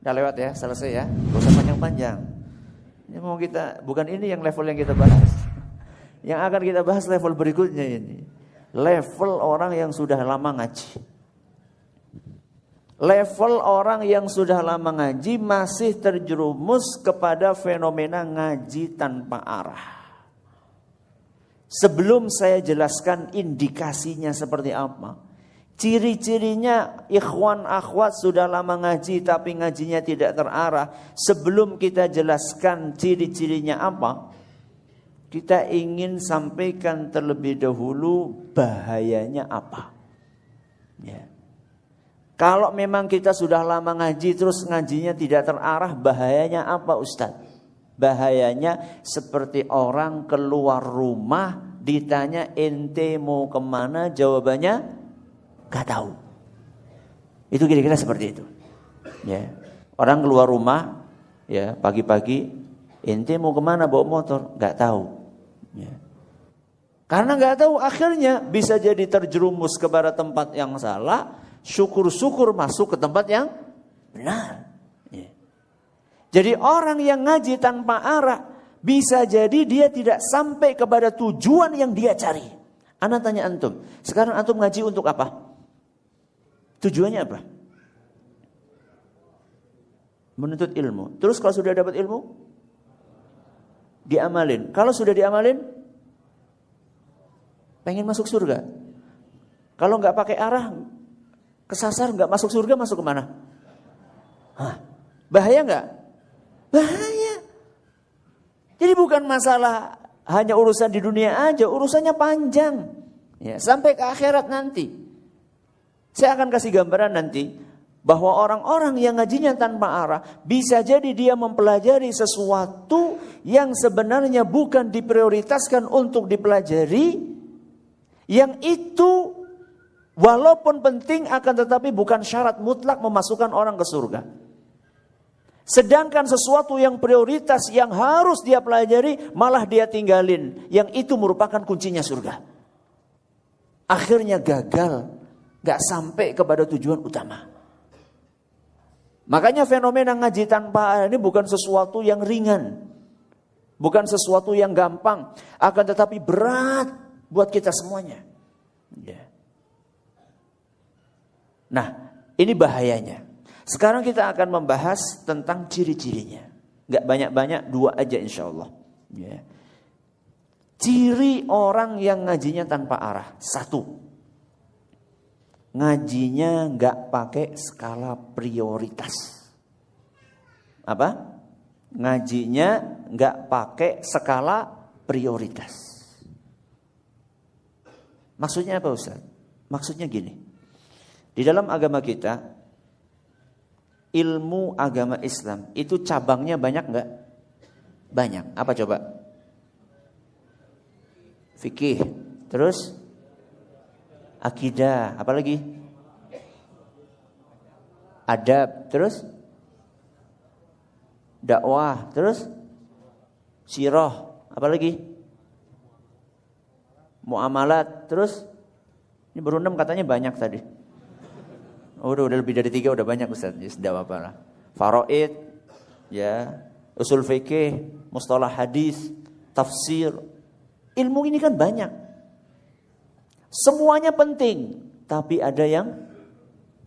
Udah lewat ya, selesai ya. Gak usah panjang-panjang. Ini mau kita, bukan ini yang level yang kita bahas. Yang akan kita bahas level berikutnya ini. Level orang yang sudah lama ngaji. Level orang yang sudah lama ngaji masih terjerumus kepada fenomena ngaji tanpa arah. Sebelum saya jelaskan indikasinya seperti apa, ciri-cirinya ikhwan akhwat sudah lama ngaji tapi ngajinya tidak terarah. Sebelum kita jelaskan ciri-cirinya apa, kita ingin sampaikan terlebih dahulu bahayanya apa. Ya. Kalau memang kita sudah lama ngaji terus ngajinya tidak terarah, bahayanya apa Ustadz? Bahayanya seperti orang keluar rumah ditanya ente mau kemana, jawabannya gak tahu. Itu kira-kira seperti itu. Ya. Orang keluar rumah ya pagi-pagi, ente mau kemana bawa motor, gak tahu. Ya. Karena gak tahu akhirnya bisa jadi terjerumus kepada tempat yang salah. Syukur-syukur masuk ke tempat yang benar. Ya. Jadi orang yang ngaji tanpa arah bisa jadi dia tidak sampai kepada tujuan yang dia cari. Ana tanya antum, sekarang antum ngaji untuk apa? Tujuannya apa? Menuntut ilmu. Terus kalau sudah dapat ilmu, diamalin. Kalau sudah diamalin, pengen masuk surga. Kalau nggak pakai arah, kesasar nggak masuk surga, masuk kemana? Hah, bahaya nggak? Bahaya. Jadi bukan masalah hanya urusan di dunia aja, urusannya panjang. Ya, sampai ke akhirat nanti. Saya akan kasih gambaran nanti bahwa orang-orang yang ngajinya tanpa arah bisa jadi dia mempelajari sesuatu yang sebenarnya bukan diprioritaskan untuk dipelajari, yang itu walaupun penting akan tetapi bukan syarat mutlak memasukkan orang ke surga. Sedangkan sesuatu yang prioritas yang harus dia pelajari malah dia tinggalin. Yang itu merupakan kuncinya surga. Akhirnya gagal. Gak sampai kepada tujuan utama. Makanya fenomena ngaji tanpa arah ini bukan sesuatu yang ringan. Bukan sesuatu yang gampang. Akan tetapi berat buat kita semuanya. Ya. Nah, ini bahayanya. Sekarang kita akan membahas tentang ciri-cirinya. Gak banyak-banyak, 2 aja insya Allah. Ya. Ciri orang yang ngajinya tanpa arah. 1. Ngajinya gak pakai skala prioritas. Apa? Ngajinya gak pakai skala prioritas. Maksudnya apa Ustaz? Maksudnya gini. Di dalam agama kita, ilmu agama Islam itu cabangnya banyak enggak? Banyak. Apa coba? Fikih, terus akidah, apa lagi? Adab, terus dakwah, terus sirah, apa lagi? Muamalat, terus ini baru 6 katanya banyak tadi. Oh, udah lebih dari 3 udah banyak Ustaz. Ya, sudah apa lah. Faraid, ya, usul fikih, mustalah hadis, tafsir. Ilmu ini kan banyak. Semuanya penting, tapi ada yang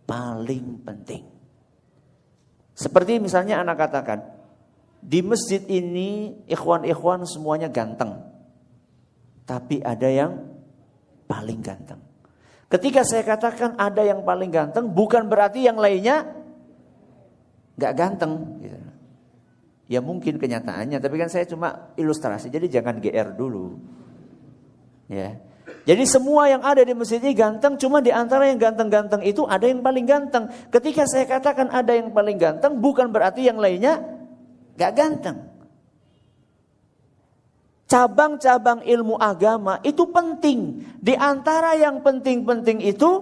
paling penting. Seperti misalnya anak katakan, di masjid ini ikhwan-ikhwan semuanya ganteng. Tapi ada yang paling ganteng. Ketika saya katakan ada yang paling ganteng, bukan berarti yang lainnya gak ganteng. Gitu. Ya mungkin kenyataannya, tapi kan saya cuma ilustrasi, jadi jangan GR dulu. Ya. Jadi semua yang ada di masjid ini ganteng, cuma di antara yang ganteng-ganteng itu ada yang paling ganteng. Ketika saya katakan ada yang paling ganteng, bukan berarti yang lainnya gak ganteng. Cabang-cabang ilmu agama itu penting. Di antara yang penting-penting itu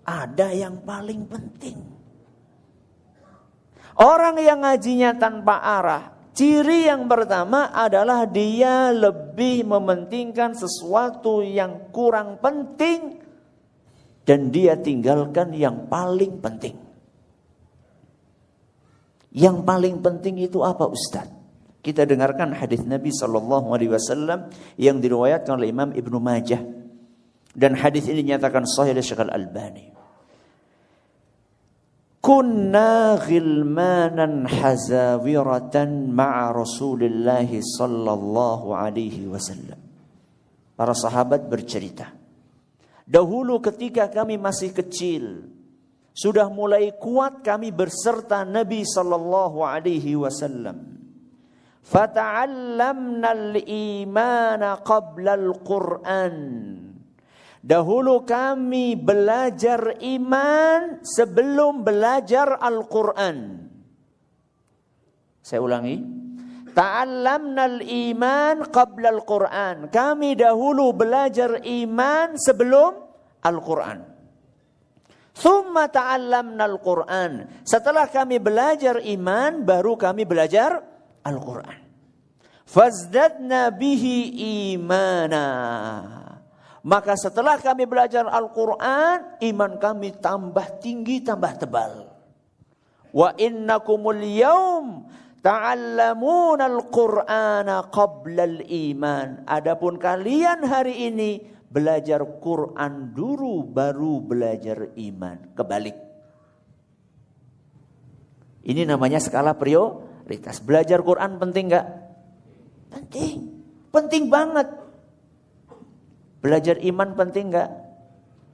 ada yang paling penting. Orang yang ngajinya tanpa arah, ciri yang pertama adalah dia lebih mementingkan sesuatu yang kurang penting dan dia tinggalkan yang paling penting. Yang paling penting itu apa Ustaz? Kita dengarkan hadis Nabi SAW yang diriwayatkan oleh Imam Ibnu Majah. Dan hadis ini dinyatakan sahih oleh Syekh Al-Albani. Kunna ghilmanan hazawiratan ma'a Rasulillah sallallahu alaihi wasallam. Para sahabat bercerita, dahulu ketika kami masih kecil, sudah mulai kuat kami berserta Nabi sallallahu alaihi wasallam. Fata'allamna al-imana qabla al-Qur'an. Dahulu kami belajar iman sebelum belajar Al-Quran. Saya ulangi. Ta'allamna al-iman qabla al-Quran. Kami dahulu belajar iman sebelum Al-Quran. Thumma ta'allamna al-Quran. Setelah kami belajar iman, baru kami belajar Al-Quran. Fazdadna bihi imana. Maka setelah kami belajar Al-Quran, iman kami tambah tinggi, tambah tebal. Wa innakumul yawm ta'allamun al-Qur'ana qabla al-iman. Adapun kalian hari ini belajar Quran dulu baru belajar iman. Kebalik. Ini namanya skala prioritas. Belajar Quran penting enggak? Penting. Penting banget. Belajar iman penting enggak?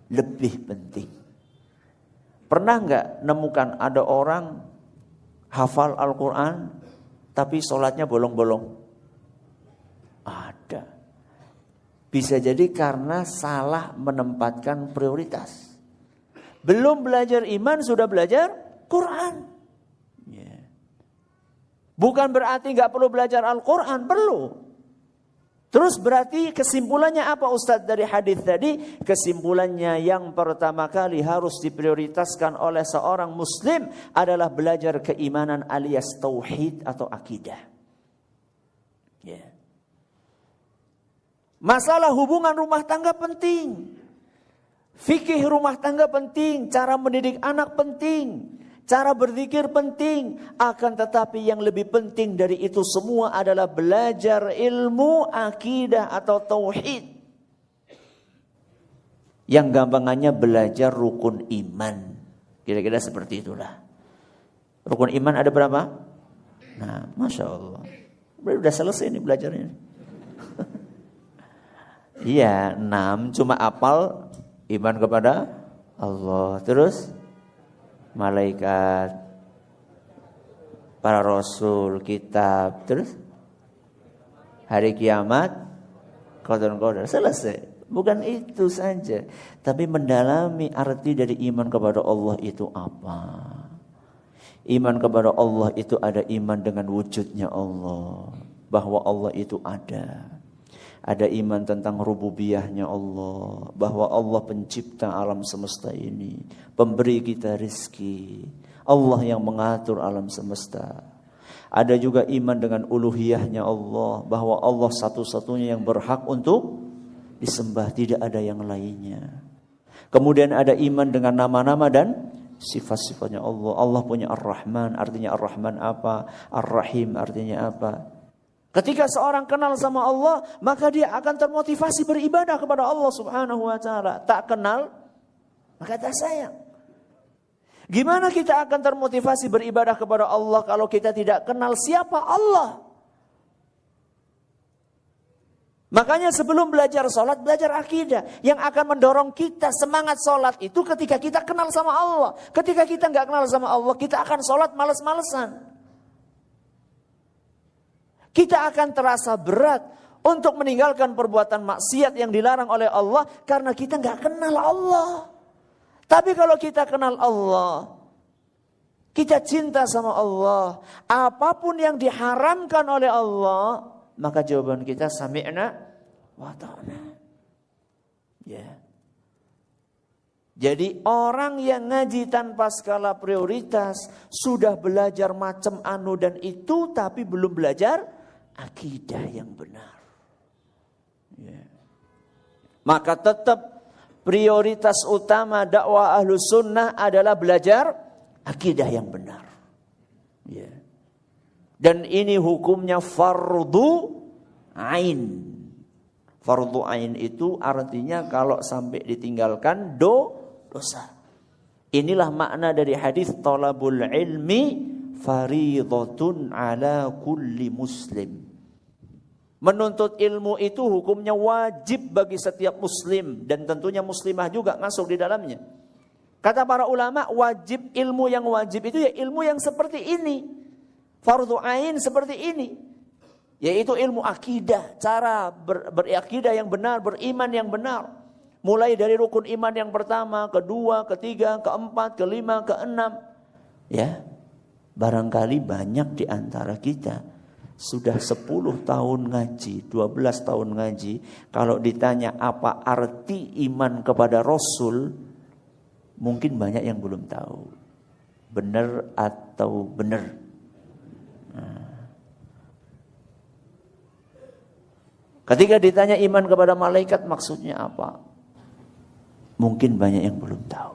Lebih penting. Pernah enggak nemukan ada orang hafal Al-Quran tapi sholatnya bolong-bolong? Ada. Bisa jadi karena salah menempatkan prioritas. Belum belajar iman sudah belajar Quran. Bukan berarti enggak perlu belajar Al-Quran, perlu. Terus berarti kesimpulannya apa Ustadz dari hadis tadi? Kesimpulannya yang pertama kali harus diprioritaskan oleh seorang muslim adalah belajar keimanan alias tauhid atau akidah. Masalah hubungan rumah tangga penting. Fikih rumah tangga penting, cara mendidik anak penting. Cara berzikir penting, akan tetapi yang lebih penting dari itu semua adalah belajar ilmu akidah atau tauhid. Yang gampangannya belajar rukun iman. Kira-kira seperti itulah. Rukun iman ada berapa? Nah, Masya Allah. Udah selesai nih belajarnya. Iya, 6 cuma apal iman kepada Allah. Terus malaikat, para rasul, kitab, terus hari kiamat, qadar. Selesai. Bukan itu saja, tapi mendalami arti dari iman kepada Allah itu apa. Iman kepada Allah itu ada iman dengan wujudnya Allah, bahwa Allah itu ada. Ada iman tentang rububiyahnya Allah, bahwa Allah pencipta alam semesta ini, pemberi kita rizki, Allah yang mengatur alam semesta. Ada juga iman dengan uluhiyahnya Allah, bahwa Allah satu-satunya yang berhak untuk disembah, tidak ada yang lainnya. Kemudian ada iman dengan nama-nama dan sifat-sifatnya Allah. Allah punya Ar-Rahman, artinya Ar-Rahman apa? Ar-Rahim artinya apa? Ketika seorang kenal sama Allah, maka dia akan termotivasi beribadah kepada Allah Subhanahu wa taala. Tak kenal, maka tak sayang. Gimana kita akan termotivasi beribadah kepada Allah kalau kita tidak kenal siapa Allah? Makanya sebelum belajar sholat, belajar akidah. Yang akan mendorong kita semangat sholat itu ketika kita kenal sama Allah. Ketika kita nggak kenal sama Allah, kita akan sholat males-malesan. Kita akan terasa berat untuk meninggalkan perbuatan maksiat yang dilarang oleh Allah karena kita nggak kenal Allah. Tapi kalau kita kenal Allah, kita cinta sama Allah, apapun yang diharamkan oleh Allah, maka jawaban kita sami'na wa ta'na. Ya. Jadi orang yang ngaji tanpa skala prioritas sudah belajar macam anu dan itu tapi belum belajar akidah yang benar. Ya. Maka tetap prioritas utama dakwah Ahlus Sunnah adalah belajar akidah yang benar. Ya. Dan ini hukumnya fardu ain. Fardu ain itu artinya kalau sampai ditinggalkan dosa. Inilah makna dari hadis talabul ilmi faridhatun ala kulli muslim. Menuntut ilmu itu hukumnya wajib bagi setiap muslim. Dan tentunya muslimah juga masuk di dalamnya. Kata para ulama, wajib ilmu yang wajib itu ya ilmu yang seperti ini. Fardhu ain seperti ini. Yaitu ilmu akidah. Cara berakidah yang benar, beriman yang benar. Mulai dari rukun iman yang pertama, kedua, ketiga, keempat, kelima, keenam. Ya, barangkali banyak di antara kita sudah 10 tahun ngaji, 12 tahun ngaji. Kalau ditanya apa arti iman kepada Rasul, mungkin banyak yang belum tahu. Benar atau benar? Ketika ditanya iman kepada malaikat maksudnya apa? Mungkin banyak yang belum tahu.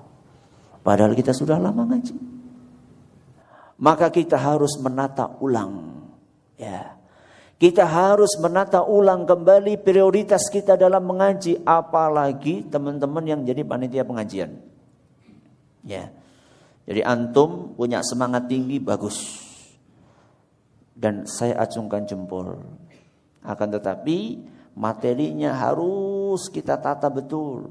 Padahal kita sudah lama ngaji. Maka kita harus menata ulang. Ya, kita harus menata ulang kembali prioritas kita dalam mengaji, apalagi teman-teman yang jadi panitia pengajian. Ya, jadi antum punya semangat tinggi, bagus, dan saya acungkan jempol. Akan tetapi materinya harus kita tata betul,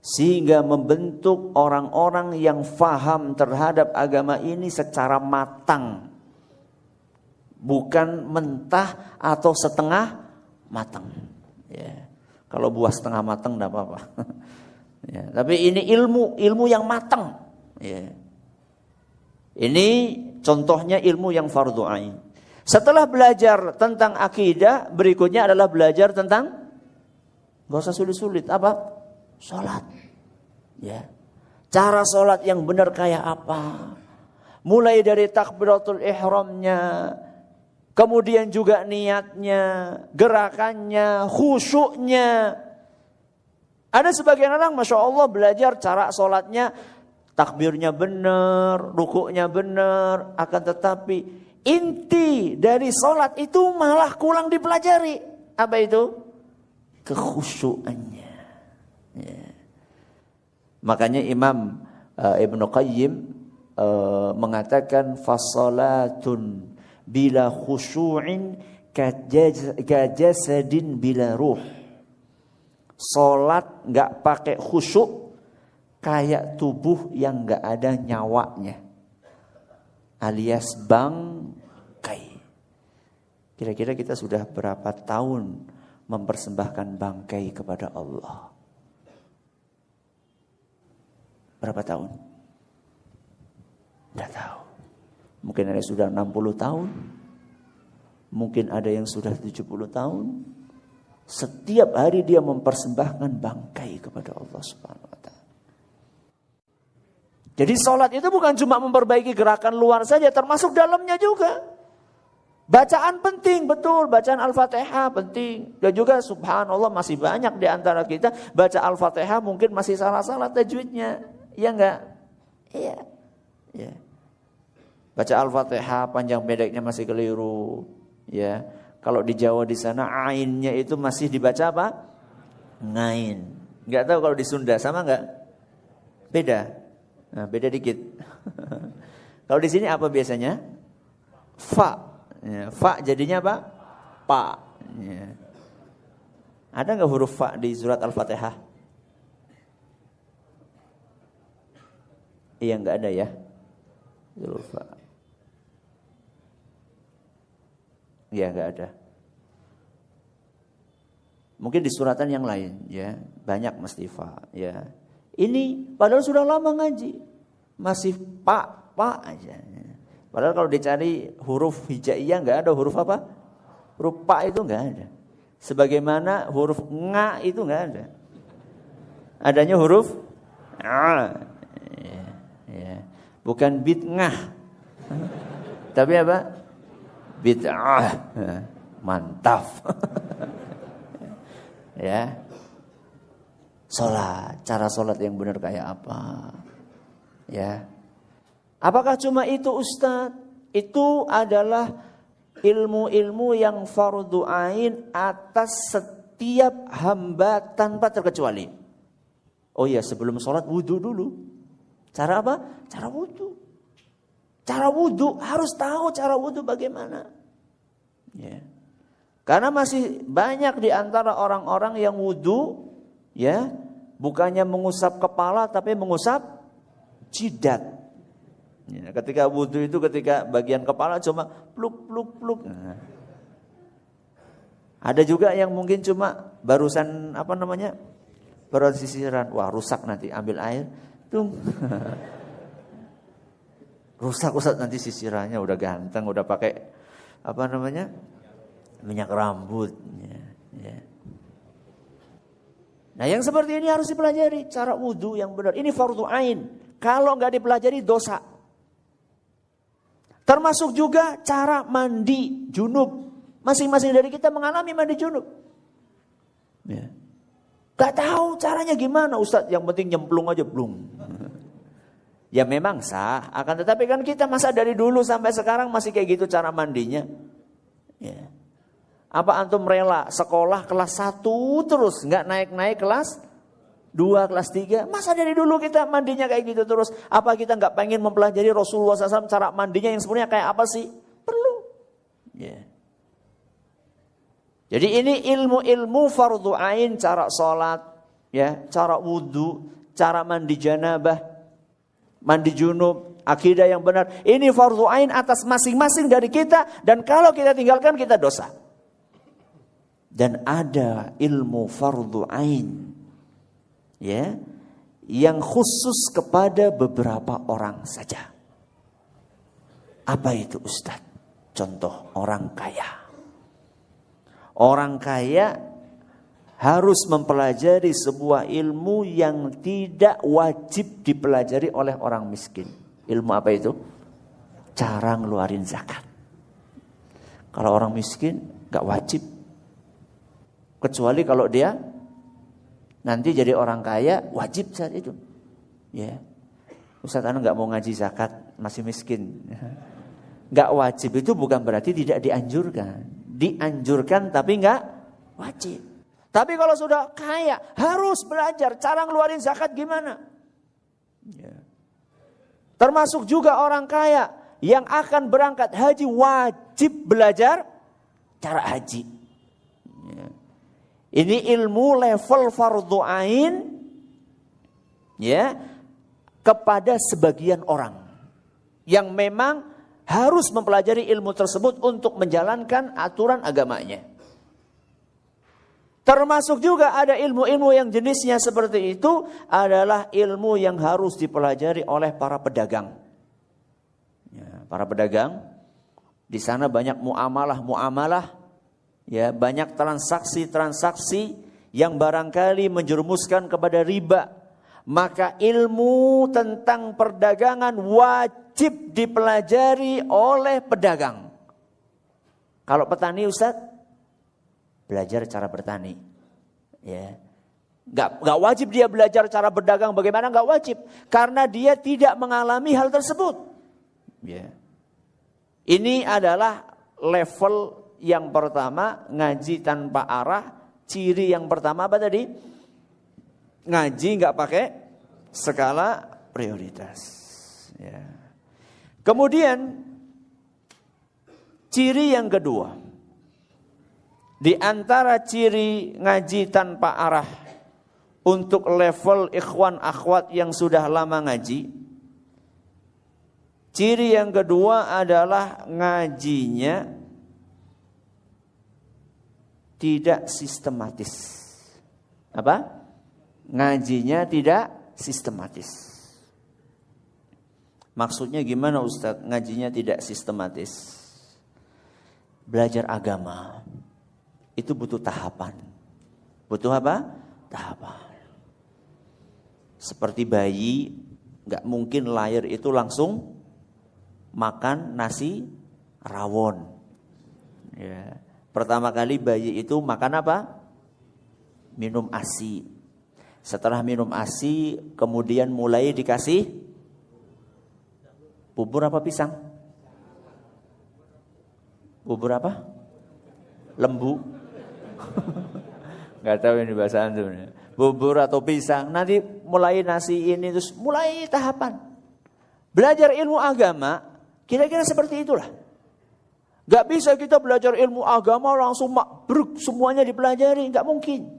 sehingga membentuk orang-orang yang faham terhadap agama ini secara matang. Bukan mentah atau setengah matang. Ya. Kalau buah setengah matang tidak apa-apa. Ya. Tapi ini ilmu yang matang. Ya. Ini contohnya ilmu yang fardhu ain. Setelah belajar tentang akidah, berikutnya adalah belajar tentang, gak usah sulit-sulit, apa? Sholat. Ya. Cara sholat yang benar kayak apa? Mulai dari takbiratul ihramnya, kemudian juga niatnya, gerakannya, khusyuknya. Ada sebagian orang Masya Allah belajar cara sholatnya, takbirnya benar, rukuknya benar. Akan tetapi inti dari sholat itu malah kurang dipelajari. Apa itu? Kekhusyukannya. Ya. Makanya Imam Ibnu Qayyim mengatakan fasalatun bila khusyu'in kajasadin bila ruh. Salat enggak pakai khusyuk kayak tubuh yang enggak ada nyawanya, alias bangkai. Kira-kira kita sudah berapa tahun mempersembahkan bangkai kepada Allah? Berapa tahun? Enggak tahu. Mungkin ada yang sudah 60 tahun. Mungkin ada yang sudah 70 tahun. Setiap hari dia mempersembahkan bangkai kepada Allah Subhanahu wa ta'ala. Jadi sholat itu bukan cuma memperbaiki gerakan luar saja, termasuk dalamnya juga. Bacaan penting, betul. Bacaan Al-Fatihah penting. Dan juga subhanallah masih banyak di antara kita baca Al-Fatihah mungkin masih salah-salah tajwidnya. Iya enggak? Iya. Iya. Baca Al-Fatihah panjang pendeknya masih keliru, ya. Kalau di Jawa di sana ainnya itu masih dibaca apa? Ngain. Enggak tahu kalau di Sunda sama enggak? Beda. Nah, beda dikit. Kalau di sini apa biasanya? Fa. Ya, fa jadinya apa? Pa. Ya. Ada enggak huruf fa di surat Al-Fatihah? Iya enggak ada ya. Huruf fa. Ya enggak ada. Mungkin di suratan yang lain ya, banyak mesti fa ya. Ini padahal sudah lama ngaji, masih pak aja. Padahal kalau dicari huruf hijaiyah enggak ada huruf apa? Huruf pa itu enggak ada. Sebagaimana huruf nga itu enggak ada. Adanya huruf a. Ya. Bukan bid'ah. Tapi apa? Bid'ah. Mantap. Ya. Salat, cara salat yang benar kayak apa? Ya. Apakah cuma itu Ustaz? itu adalah ilmu-ilmu yang fardu ain atas setiap hamba tanpa terkecuali. Oh ya, sebelum sholat wudu dulu. Cara apa? Cara wudu. Cara wudu, harus tahu cara wudu bagaimana. Ya. Karena masih banyak di antara orang-orang yang wudu, ya, bukannya mengusap kepala tapi mengusap jidat. Ya, ketika wudu itu ketika bagian kepala cuma pluk pluk pluk. Nah. Ada juga yang mungkin cuma barusan baru sisiran, wah rusak nanti ambil air, tung. Rusak nanti sisirannya, udah ganteng, udah pakai minyak rambut. Ya. Nah yang seperti ini harus dipelajari cara wudu yang benar. Ini fardu ain. Kalau nggak dipelajari dosa. Termasuk juga cara mandi junub. Masing-masing dari kita mengalami mandi junub. Ya. Gak tahu caranya gimana Ustadz, yang penting nyemplung aja belum. Ya memang sah, akan tetapi kan kita masa dari dulu sampai sekarang masih kayak gitu cara mandinya. Ya. Apa antum rela sekolah kelas 1 terus, gak naik-naik kelas 2, kelas 3? Masa dari dulu kita mandinya kayak gitu terus? Apa kita gak pengen mempelajari Rasulullah SAW cara mandinya yang sebenarnya kayak apa sih? Perlu. Ya. Jadi ini ilmu-ilmu fardu ain, cara sholat, ya, cara wudu, cara mandi janabah, mandi junub, akidah yang benar. Ini fardu ain atas masing-masing dari kita, dan kalau kita tinggalkan kita dosa. Dan ada ilmu fardu ain, ya, yang khusus kepada beberapa orang saja. Apa itu Ustadz? Contoh orang kaya. Orang kaya harus mempelajari sebuah ilmu yang tidak wajib dipelajari oleh orang miskin. Ilmu apa itu? Cara ngeluarin zakat. Kalau orang miskin gak wajib. Kecuali kalau dia nanti jadi orang kaya, wajib saat itu. Ya. Ustaz, anu gak mau ngaji zakat, masih miskin. Gak wajib itu bukan berarti tidak dianjurkan. Dianjurkan tapi enggak wajib. Tapi kalau sudah kaya harus belajar cara ngeluarin zakat gimana. Ya. Termasuk juga orang kaya yang akan berangkat haji wajib belajar cara haji. Ya. Ini ilmu level fardu ain, ya, kepada sebagian orang yang memang harus mempelajari ilmu tersebut untuk menjalankan aturan agamanya. Termasuk juga ada ilmu-ilmu yang jenisnya seperti itu adalah ilmu yang harus dipelajari oleh para pedagang. Ya, para pedagang di sana banyak muamalah, ya, banyak transaksi-transaksi yang barangkali menjerumuskan kepada riba. Maka ilmu tentang perdagangan wajib dipelajari oleh pedagang. Kalau petani Ustaz, belajar cara bertani. Ya. Gak wajib dia belajar cara berdagang bagaimana, gak wajib. Karena dia tidak mengalami hal tersebut. Ya. Ini adalah level yang pertama, ngaji tanpa arah. Ciri yang pertama apa tadi? Ngaji nggak pakai skala prioritas. Ya. Kemudian ciri yang kedua, di antara ciri ngaji tanpa arah untuk level ikhwan akhwat yang sudah lama ngaji, ciri yang kedua adalah ngajinya tidak sistematis. Apa? Ngajinya tidak sistematis. Maksudnya gimana Ustaz? Ngajinya tidak sistematis. Belajar agama itu butuh tahapan. Butuh apa? Tahapan. Seperti bayi, gak mungkin lahir itu langsung makan nasi rawon. Ya. Pertama kali bayi itu makan apa? Minum ASI. Setelah minum ASI, kemudian mulai dikasih bubur apa pisang? Bubur apa? Lembu. Nggak tahu ini bahasa antum. Bubur atau pisang. Nanti mulai nasi ini terus mulai tahapan. Belajar ilmu agama kira-kira seperti itulah. Gak bisa kita belajar ilmu agama langsung mabruk semuanya dipelajari, gak mungkin.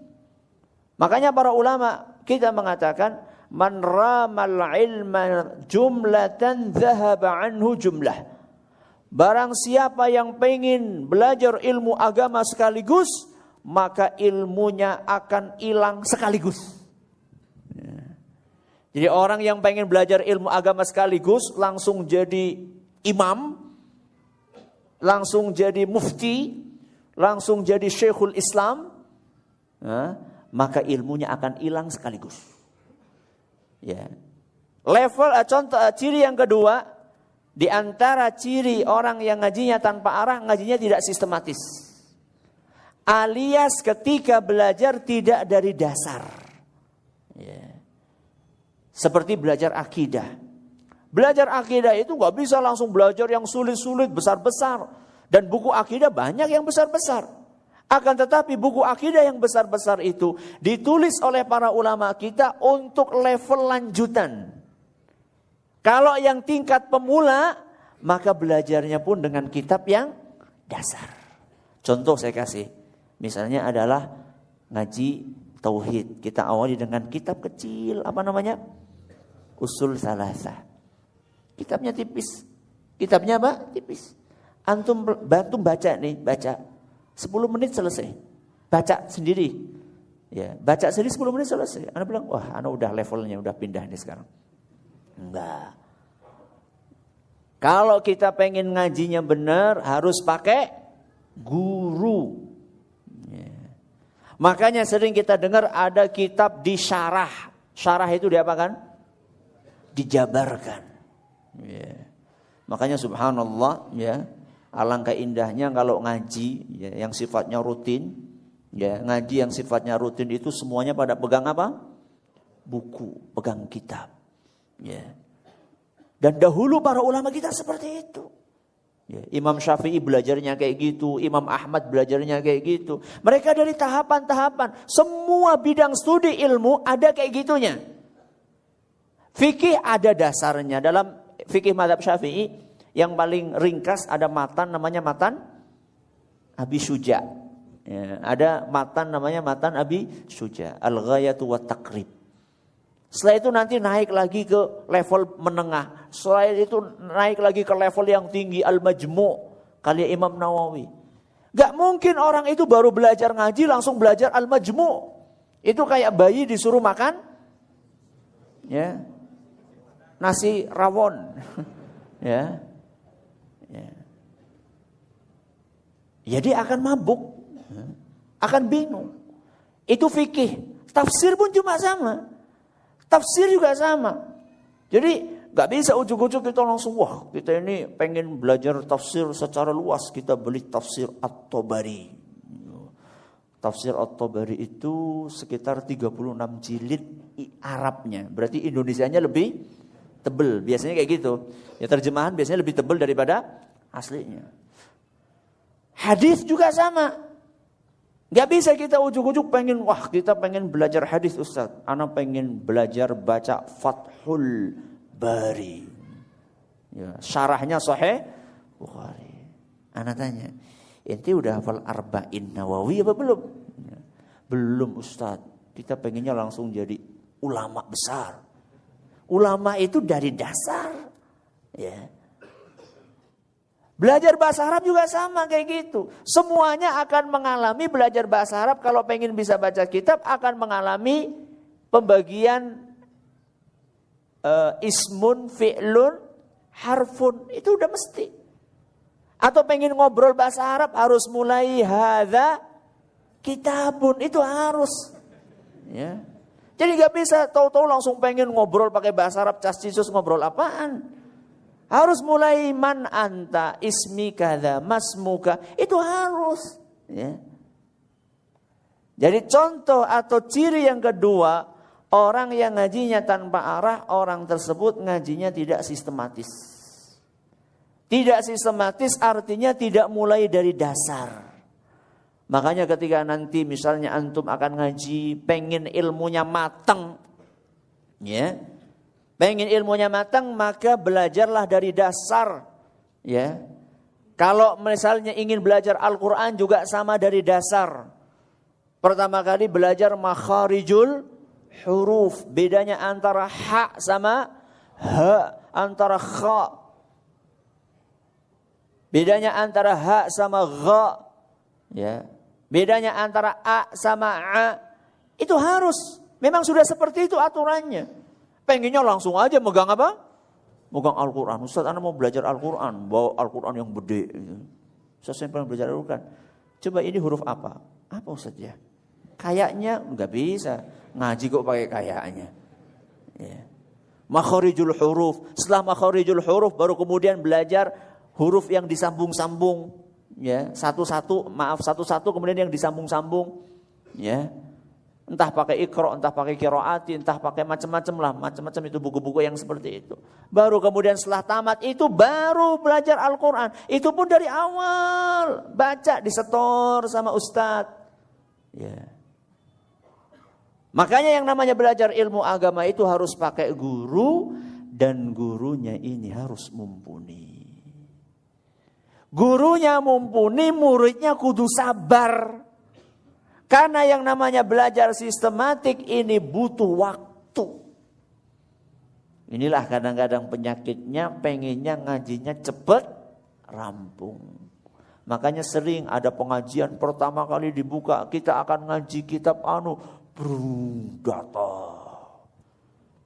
Makanya para ulama kita mengatakan man ramal ilma jumlatan dhahaba anhu jumlah. Barang siapa yang pengen belajar ilmu agama sekaligus, maka ilmunya akan hilang sekaligus. Jadi orang yang pengen belajar ilmu agama sekaligus langsung jadi imam, langsung jadi mufti, langsung jadi syekhul Islam, maka ilmunya akan hilang sekaligus. Ya. Level contoh ciri yang kedua, di antara ciri orang yang ngajinya tanpa arah, ngajinya tidak sistematis. Alias ketika belajar tidak dari dasar. Ya. Seperti belajar akidah. Belajar akidah itu gak bisa langsung belajar yang sulit-sulit, besar-besar. Dan buku akidah banyak yang besar-besar. Akan tetapi buku akidah yang besar-besar itu ditulis oleh para ulama kita untuk level lanjutan. Kalau yang tingkat pemula, maka belajarnya pun dengan kitab yang dasar. Contoh saya kasih. Misalnya adalah ngaji tauhid. Kita awali dengan kitab kecil, apa namanya? Usul Salasah. Kitabnya tipis. Kitabnya apa? Tipis. Antum bantu baca nih, baca. 10 menit selesai. Baca sendiri. Ya, baca sendiri 10 menit selesai. Anda bilang, wah, Anda udah levelnya, udah pindah nih sekarang. Enggak. Kalau kita pengen ngajinya benar, harus pakai guru. Ya. Makanya sering kita dengar ada kitab disyarah. Syarah itu diapakan? Dijabarkan. Ya. Makanya subhanallah, ya, alangkah indahnya kalau ngaji ya, yang sifatnya rutin, ya, ngaji yang sifatnya rutin itu semuanya pada pegang apa? Buku, pegang kitab. Ya. Dan dahulu para ulama kita seperti itu. Ya, Imam Syafi'i belajarnya kayak gitu, Imam Ahmad belajarnya kayak gitu. Mereka dari tahapan-tahapan, semua bidang studi ilmu ada kayak gitunya. Fikih ada dasarnya. Dalam fikih mazhab Syafi'i yang paling ringkas ada matan namanya matan Abi Syuja. Ya, ada matan namanya matan Abi Syuja. Al-Ghayatu wa Taqrib. Setelah itu nanti naik lagi ke level menengah. Setelah itu naik lagi ke level yang tinggi Al-Majmu' karya Imam Nawawi. Gak mungkin orang itu baru belajar ngaji langsung belajar Al-Majmu'. Itu kayak bayi disuruh makan ya, nasi rawon. Ya. Ya. Ya dia akan mabuk. Akan bingung. Itu fikih. Tafsir pun cuma sama. Tafsir juga sama. Jadi gak bisa ujuk-ujuk kita langsung, wah kita ini pengen belajar tafsir secara luas. Kita beli tafsir At-Tabari. Tafsir At-Tabari itu sekitar 36 jilid Arabnya. Berarti Indonesianya lebih tebel. Biasanya kayak gitu. Ya terjemahan biasanya lebih tebel daripada aslinya. Hadis juga sama. Gak bisa kita ujuk-ujuk pengen, wah kita pengen belajar hadis Ustaz. Ana pengen belajar baca Fathul Bari. Ya, syarahnya Sahih Bukhari. Ana tanya, ente udah hafal Arba'in Nawawi apa belum? Ya, belum Ustaz. Kita pengennya langsung jadi ulama besar. Ulama itu dari dasar. Ya. Belajar bahasa Arab juga sama kayak gitu. Semuanya akan mengalami belajar bahasa Arab. Kalau pengen bisa baca kitab akan mengalami pembagian ismun, fi'lun, harfun. Itu udah mesti. Atau pengen ngobrol bahasa Arab harus mulai hadza kitabun. Itu harus. Ya. Jadi gak bisa tahu-tahu langsung pengen ngobrol pakai bahasa Arab. Cas-cisus ngobrol apaan? Harus mulai man anta, ismi kada, masmuka. Itu harus. Ya. Jadi contoh atau ciri yang kedua, orang yang ngajinya tanpa arah, orang tersebut ngajinya tidak sistematis. Tidak sistematis artinya tidak mulai dari dasar. Makanya ketika nanti misalnya antum akan ngaji, pengen ilmunya matang, ya, pengen ilmunya matang, maka belajarlah dari dasar, ya. Kalau misalnya ingin belajar Al-Quran juga sama dari dasar. Pertama kali belajar makharijul huruf, bedanya antara ha sama ha, antara kha, bedanya antara ha sama gha, ya. Bedanya antara a sama a. Itu harus. Memang sudah seperti itu aturannya. Pengennya langsung aja megang apa? Megang Al-Quran. Ustaz, Anda mau belajar Al-Quran. Bawa Al-Quran yang gede. Ustaz, saya pengen belajar Al-Quran. Coba ini huruf apa? Apa Ustaz ya? Kayaknya nggak bisa. Ngaji kok pakai kayaknya. Ya. Makharijul huruf. Setelah makharijul huruf baru kemudian belajar huruf yang disambung-sambung. Ya, satu-satu kemudian yang disambung-sambung, ya. Entah pakai Iqra, entah pakai qiraati, entah pakai macam-macam lah, macam-macam itu buku-buku yang seperti itu. Baru kemudian setelah tamat itu baru belajar Al-Qur'an. Itu pun dari awal, baca disetor sama ustadz. Ya. Makanya yang namanya belajar ilmu agama itu harus pakai guru dan gurunya ini harus mumpuni. Gurunya mumpuni, muridnya kudu sabar. Karena yang namanya belajar sistematik ini butuh waktu. Inilah kadang-kadang penyakitnya, pengennya ngajinya cepet rampung. Makanya sering ada pengajian pertama kali dibuka, kita akan ngaji kitab data.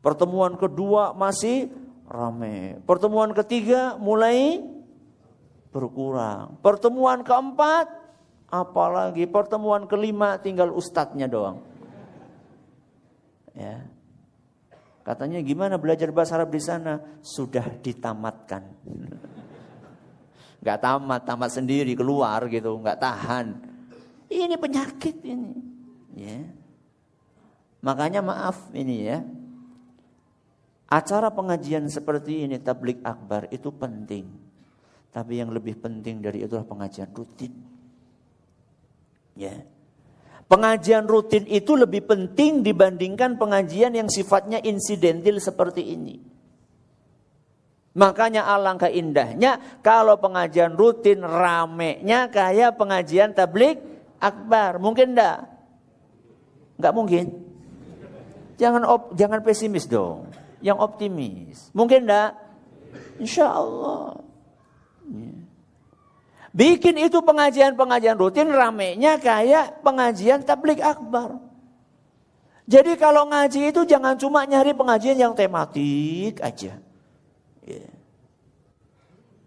Pertemuan kedua masih rame. Pertemuan ketiga mulai berkurang. Pertemuan keempat, apalagi pertemuan kelima tinggal ustadznya doang. Ya. Katanya gimana belajar bahasa Arab di sana? Sudah ditamatkan. Gak tamat sendiri keluar gitu, gak tahan. Ini penyakit ini. Ya. Makanya maaf ini ya. Acara pengajian seperti ini, tabligh akbar itu penting. Tapi yang lebih penting dari itu adalah pengajian rutin. Ya. Pengajian rutin itu lebih penting dibandingkan pengajian yang sifatnya insidentil seperti ini. Makanya alangkah indahnya kalau pengajian rutin ramenya kayak pengajian tabligh akbar. Mungkin enggak? Enggak mungkin. Jangan pesimis dong. Yang optimis. Mungkin enggak? Insya Allah. Bikin itu pengajian-pengajian rutin ramenya kayak pengajian tabligh akbar. Jadi kalau ngaji itu jangan cuma nyari pengajian yang tematik aja. Yeah.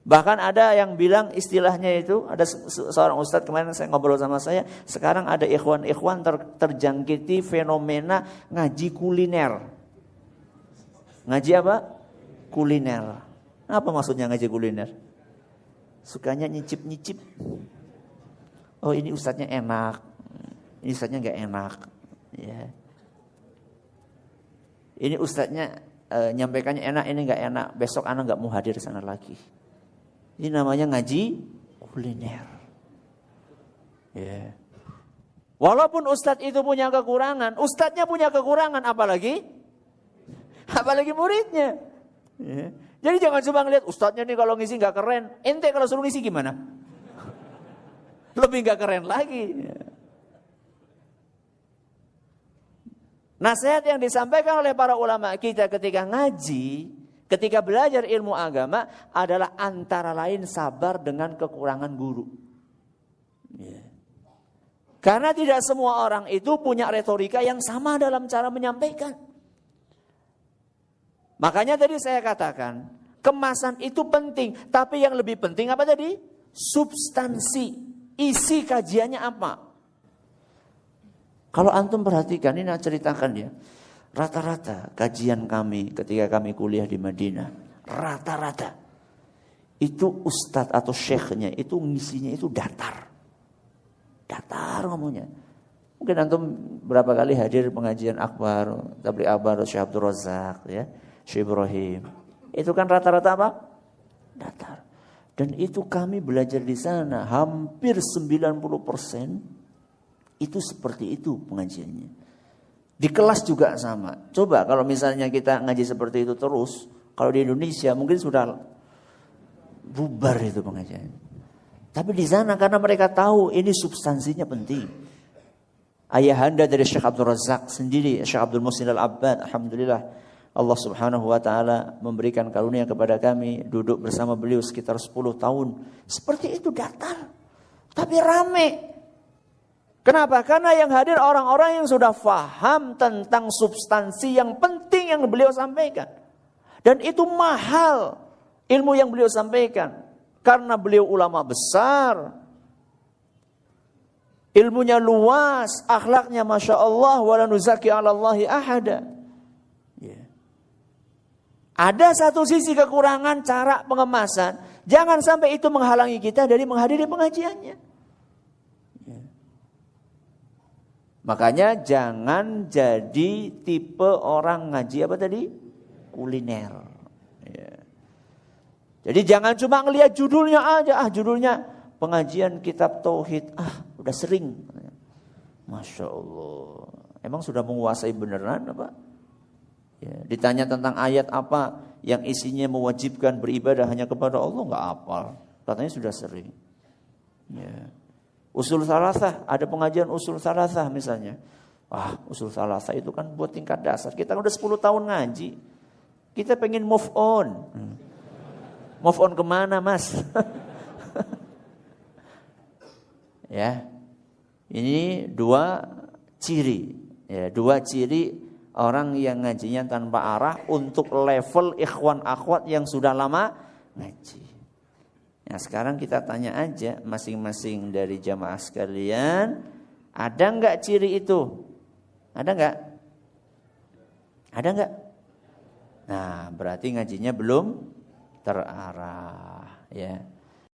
Bahkan ada yang bilang istilahnya itu, ada seorang ustadz kemarin saya ngobrol sama saya, sekarang ada ikhwan-ikhwan terjangkiti fenomena ngaji kuliner. Ngaji apa? Kuliner. Apa maksudnya ngaji kuliner? Sukanya nyicip-nyicip. Oh ini ustadznya enak, ini ustadznya gak enak. Ya. Ini ustadznya nyampaikannya enak, ini gak enak. Besok anak gak mau hadir sana lagi. Ini namanya ngaji kuliner. Ya. Walaupun ustadz itu punya kekurangan, ustadznya punya kekurangan, apalagi muridnya. Ya. Jadi jangan cuma ngeliat ustadznya nih kalau ngisi gak keren. Ente kalau suruh ngisi gimana? Lebih gak keren lagi. Nasihat yang disampaikan oleh para ulama kita ketika ngaji, ketika belajar ilmu agama adalah antara lain sabar dengan kekurangan guru. Yeah. Karena tidak semua orang itu punya retorika yang sama dalam cara menyampaikan. Makanya tadi saya katakan, kemasan itu penting. Tapi yang lebih penting apa tadi? Substansi. Isi kajiannya apa? Kalau antum perhatikan, ini ceritakan ya. Rata-rata kajian kami ketika kami kuliah di Madinah. Rata-rata. Itu ustadz atau syekhnya itu ngisinya itu datar. Datar ngomongnya. Mungkin antum berapa kali hadir pengajian akbar, tabligh akbar, Syekh Abdul Razak ya. Syekh Ibrahim. Itu kan rata-rata apa? Datar. Dan itu kami belajar di sana, hampir 90% itu seperti itu pengajiannya. Di kelas juga sama. Coba kalau misalnya kita ngaji seperti itu terus, kalau di Indonesia mungkin sudah bubar itu pengajian. Tapi di sana karena mereka tahu ini substansinya penting. Ayahanda dari Syekh Abdul Razak sendiri, Syekh Abdul Muhsin Al-Abbad, alhamdulillah Allah Subhanahu wa taala memberikan karunia kepada kami duduk bersama beliau sekitar 10 tahun. Seperti itu datar, tapi rame. Kenapa? Karena yang hadir orang-orang yang sudah faham tentang substansi yang penting yang beliau sampaikan. Dan itu mahal ilmu yang beliau sampaikan. Karena beliau ulama besar. Ilmunya luas, akhlaknya Masya Allah, wala nuzaki ala Allahi ahada. Ada satu sisi kekurangan cara pengemasan. Jangan sampai itu menghalangi kita dari menghadiri pengajiannya. Makanya jangan jadi tipe orang ngaji apa tadi? Kuliner. Jadi jangan cuma ngelihat judulnya aja. Judulnya pengajian kitab tauhid. Udah sering. Masya Allah. Emang sudah menguasai beneran apa? Ya, ditanya tentang ayat apa yang isinya mewajibkan beribadah hanya kepada Allah, nggak hafal. Katanya sudah sering. Ya. Usul salasah, ada pengajian usul salasah misalnya. Usul salasah itu kan buat tingkat dasar. Kita udah 10 tahun ngaji. Kita pengen move on. Move on kemana mas? Ya, ini dua ciri. Ya, dua ciri orang yang ngajinya tanpa arah untuk level ikhwan akhwat yang sudah lama ngaji. Nah sekarang kita tanya aja masing-masing dari jamaah sekalian, ada nggak ciri itu? Ada nggak? Ada nggak? Nah berarti ngajinya belum terarah, ya.